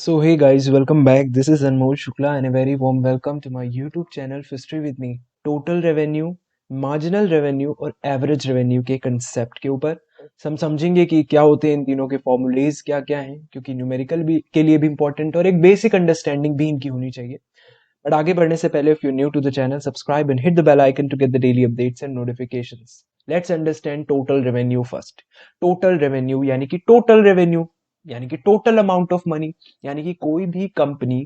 So hey guys, welcome back. This is Anmol Shukla and a very warm welcome to my YouTube channel History with me. Total revenue, marginal revenue और average revenue के concept के ऊपर हम समझेंगे कि क्या होते हैं इन तीनों के फॉर्मूलेज क्या क्या हैं, क्योंकि न्यूमेरिकल भी के लिए भी इंपॉर्टेंट और एक बेसिक अंडरस्टैंडिंग भी इनकी होनी चाहिए. बट आगे बढ़ने से पहले if you new to the channel subscribe and hit the bell icon to get the daily updates and notifications. Let's understand total revenue first. Total revenue यानी कि टोटल रेवेन्यू यानी कि टोटल अमाउंट ऑफ मनी, यानी कि कोई भी company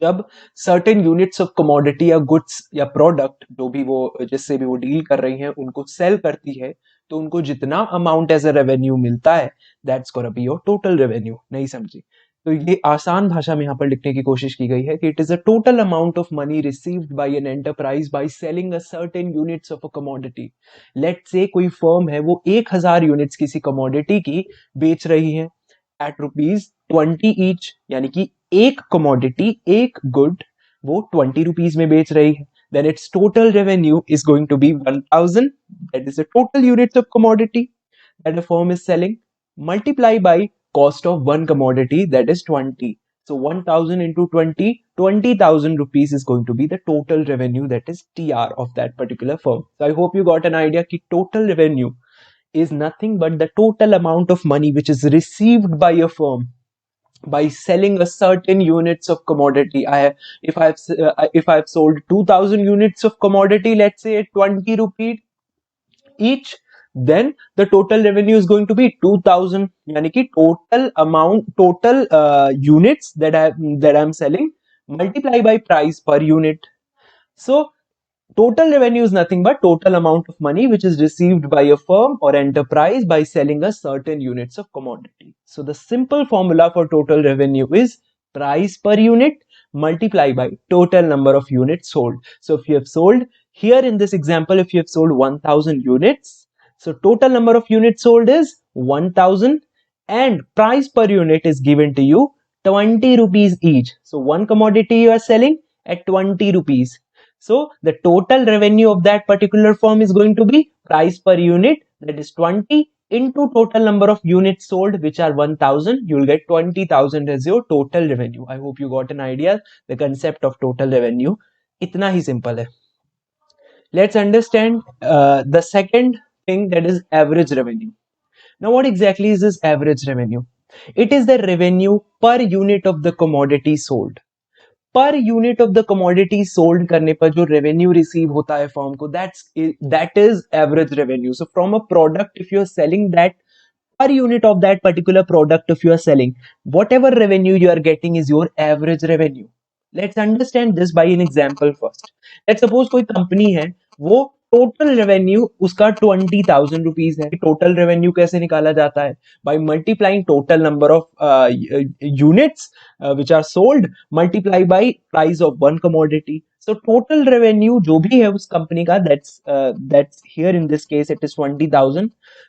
जब certain units of commodity या गुड्स या प्रोडक्ट जो भी वो जिससे भी वो डील कर रही है उनको सेल करती है, तो उनको जितना अमाउंट एज अ रेवेन्यू मिलता है that's gonna be your total revenue. नहीं समझी? तो ये आसान भाषा में यहाँ पर लिखने की कोशिश की गई है कि it is a total amount of money received by an enterprise by selling a certain units of a commodity. Let's say कोई फर्म है वो 1000 यूनिट्स किसी कमोडिटी की बेच रही है एट रुपीज 20 ईच, यानी कि एक कमोडिटी एक गुड वो 20 रुपीज में बेच रही है. then its total revenue is going to be 1000. That is the total units of commodity that a firm is selling, multiply by cost of one commodity, that is 20. So 1000 into 20, 20,000 rupees is going to be the total revenue, that is TR of that particular firm. So I hope you got an idea कि total revenue is nothing but the total amount of money which is received by a firm by selling a certain units of commodity. If I've sold 2000 units of commodity, let's say at 20 rupees each, then the total revenue is going to be 2000. यानी कि total amount, total units that I'm selling multiply by price per unit. So total revenue is nothing but total amount of money which is received by a firm or enterprise by selling a certain units of commodity. So the simple formula for total revenue is price per unit multiplied by total number of units sold. So if you have sold, here in this example, if you have sold 1000 units, so total number of units sold is 1000 and price per unit is given to you 20 rupees each. So one commodity you are selling at 20 rupees. So the total revenue of that particular firm is going to be price per unit, that is 20 into total number of units sold, which are 1000. You will get 20,000 as your total revenue. I hope you got an idea the concept of total revenue. इतना ही simple है. Let's understand the second thing, that is average revenue. Now what exactly is this average revenue? It is the revenue per unit of the commodity sold. Per unit of the commodity sold करने पर जो revenue receive होता है firm को, that is average revenue. So from a product if you are selling that, per unit of that particular product if you are selling, whatever revenue you are getting is your average revenue. Let's understand this by an example first. Let's suppose कोई company है वो total revenue उसका 20,000 rupees है. Total revenue कैसे निकाला जाता है? By multiplying total number of units which are sold multiply by price of one commodity. So total revenue जो भी है उस कंपनी का, that's here in this case it is 20,000.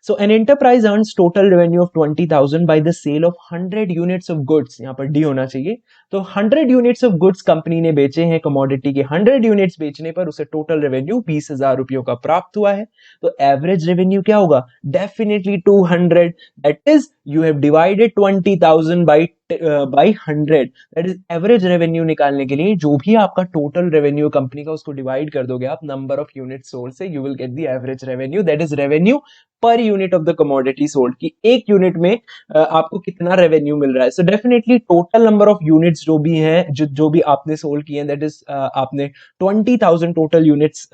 So an enterprise earns total revenue of 20,000 by the sale of 100 units of goods. यहाँ पर D होना चाहिए. तो 100 units of goods कंपनी ने बेचे हैं, कमोडिटी के 100 units बेचने पर उसे टोटल रेवेन्यू 20,000 रुपयों का प्राप्त हुआ है. तो एवरेज रेवेन्यू क्या होगा? Definitely 200. That is you have divided 20,000 by 100. That is average revenue निकालने के लिए जो भी आपका टोटल रेवेन्यू कंपनी का उसको डिवाइड कर दोगे आप नंबर ऑफ यूनिट सोल्ड से, you will get the average revenue. That is revenue पर unit of the commodity sold, की एक यूनिट में आपको कितना रेवेन्यू मिल रहा है. So definitely total number of units जो भी है जो भी आपने सोल्ड किए हैं, दैट इज आपने 20,000 टोटल यूनिट्स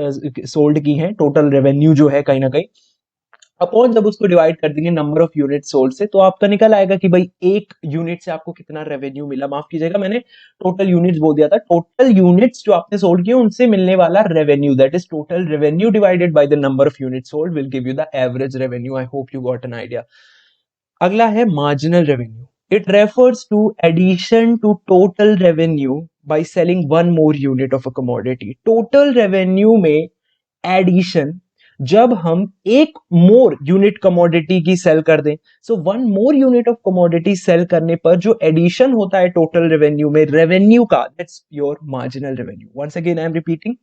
सोल्ड की हैं. टोटल रेवेन्यू जो है कहीं ना कहीं अपॉन जब उसको डिवाइड कर देंगे नंबर ऑफ यूनिट सोल्ड से, तो आपका निकल आएगा कि भाई एक यूनिट से आपको कितना रेवेन्यू मिला. माफ कीजिएगा मैंने टोटल यूनिट्स बोल दिया था. टोटल यूनिट्स जो आपने सोल्ड किए उनसे मिलने वाला revenue, that is total revenue divided by the number of unit sold will give you the average revenue. I hope you got an idea. अगला है marginal revenue. It refers to addition to total revenue by selling one more unit of a commodity. Total revenue में addition जब हम एक more unit commodity की sell कर दें, so one more unit of commodity sell करने पर जो एडिशन होता है टोटल रेवेन्यू में रेवेन्यू का, that's your marginal revenue. Once again I am repeating,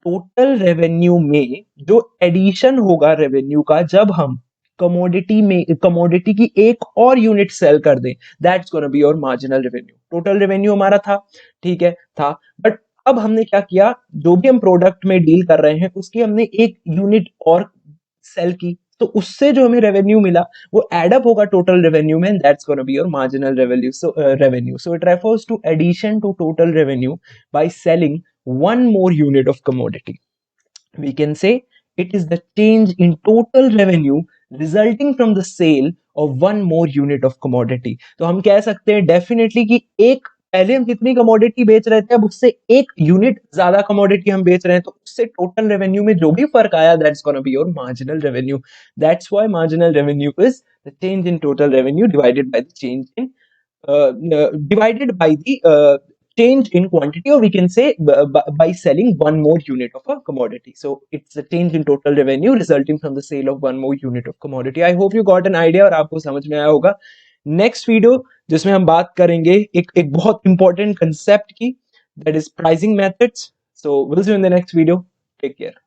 total revenue में जो एडिशन होगा रेवेन्यू का जब हम कमोडिटी में कमोडिटी की एक और यूनिट सेल कर दें, that's gonna be your marginal revenue. Total revenue हमारा था, ठीक है, था, बट अब हमने क्या किया, जो भी हम प्रोडक्ट में डील कर रहे हैं उसकी हमने एक यूनिट और सेल की, तो उससे जो हमें रेवेन्यू मिला वो एड अप होगा टोटल रेवेन्यू में, that's gonna be your marginal revenue. So it refers to addition to total revenue by selling one more unit of commodity. We can say it is the change in total revenue resulting from the sale of one more unit of commodity. तो हम कह सकते हैं definitely कि एक, पहले हम जितनी कमोडिटी बेच रहे थे अब उससे एक यूनिट ज्यादा कमोडिटी हम बेच रहे हैं, तो उससे टोटल रेवेन्यू में जो भी फर्क आया, that's gonna be your marginal revenue. That's why marginal revenue is the change in total revenue divided by the change in divided by the change in quantity, or we can say by selling one more unit of a commodity. So it's the change in total revenue resulting from the sale of one more unit of commodity. I hope you got an idea और आपको समझ में आया होगा। Next video जिसमें हम बात करेंगे एक बहुत इंपॉर्टेंट कंसेप्ट की, that is pricing methods. So we'll see you in the next video. Take care.